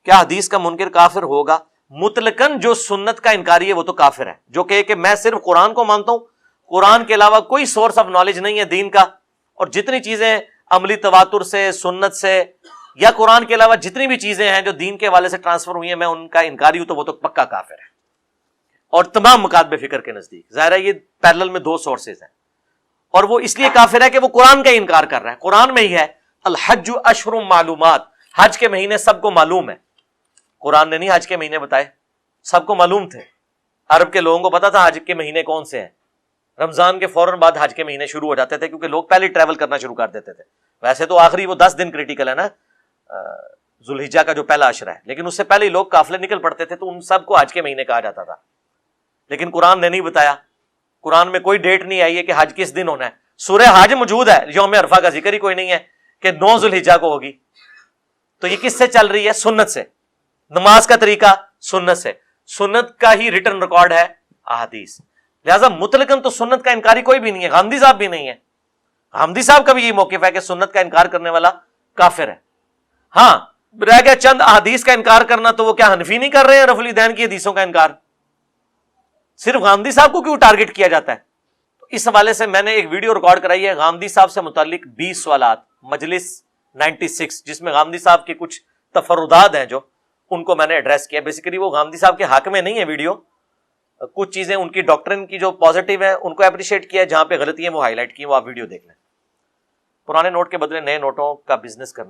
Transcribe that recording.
کیا حدیث کا منکر کافر ہوگا؟ مطلقاً جو سنت کا انکاری ہے وہ تو کافر ہے. جو کہے کہ میں صرف قرآن کو مانتا ہوں، قرآن کے علاوہ کوئی سورس آف نالج نہیں ہے دین کا، اور جتنی چیزیں عملی تواتر سے، سنت سے، یا قرآن کے علاوہ جتنی بھی چیزیں ہیں جو دین کے حوالے سے ٹرانسفر ہوئی ہیں میں ان کا انکاری ہوں، تو وہ تو پکا کافر ہے. اور تمام مکاتب فکر کے نزدیک ظاہر ہے یہ پیرلل میں دو سورسز ہیں، اور وہ اس لیے کافر ہے کہ وہ قرآن کا انکار کر رہا ہے. قرآن میں ہی ہے الحج اشہر معلومات، حج کے مہینے سب کو معلوم ہے. قرآن نے نہیں حج کے مہینے بتائے، سب کو معلوم تھے. عرب کے لوگوں کو پتا تھا حج کے مہینے کون سے ہیں. رمضان کے فوراً بعد حج کے مہینے شروع ہو جاتے تھے کیونکہ لوگ پہلے ٹریول کرنا شروع کر دیتے تھے. ویسے تو آخری وہ 10 دن کریٹیکل ہے نا، ذوالحجہ کا جو پہلا عشرہ ہے، لیکن اس سے پہلے ہی لوگ قافلے نکل پڑتے تھے، تو ان سب کو حج کے مہینے کہا جاتا تھا. لیکن قرآن نے نہیں بتایا، قرآن میں کوئی ڈیٹ نہیں آئی ہے کہ حج کس دن ہونا ہے. سورہ حج موجود ہے، یوم عرفہ کا ذکر ہی کوئی نہیں ہے کہ 9 ذوالحجہ کو ہوگی. تو یہ کس سے چل رہی ہے؟ سنت سے. نماز کا طریقہ سنت سے، سنت کا ہی ریٹن ریکارڈ ہے احادیث. لہٰذا مطلقاً تو سنت کا انکاری کوئی بھی نہیں ہے. غامدی صاحب بھی نہیں ہے. غامدی صاحب کا بھی یہ موقف ہے کہ سنت کا انکار کرنے والا کافر ہے. ہاں رہ گیا چند احادیث کا انکار کرنا، تو وہ کیا حنفی نہیں کر رہے ہیں رفع الیدین کی حدیثوں کا انکار؟ صرف غامدی صاحب کو کیوں ٹارگٹ کیا جاتا ہے؟ تو اس حوالے سے میں نے ایک ویڈیو ریکارڈ کرائی ہے غامدی صاحب سے متعلق 20 سوالات، مجلس 96، جس میں غامدی صاحب کے کچھ تفردات ہیں جو ان کو میں نے ایڈریس کیا. بیسیکلی وہ غامدی صاحب کے حق میں نہیں ہے ویڈیو، کچھ چیزیں ان کی ڈاکٹرن کی جو پازیٹیو ہیں ان کو اپریشیٹ کیا، جہاں پہ غلطی ہے وہ ہائی لائٹ کی. وہ آپ ویڈیو دیکھ لیں. پرانے نوٹ کے بدلے نئے نوٹوں کا بزنس کرنا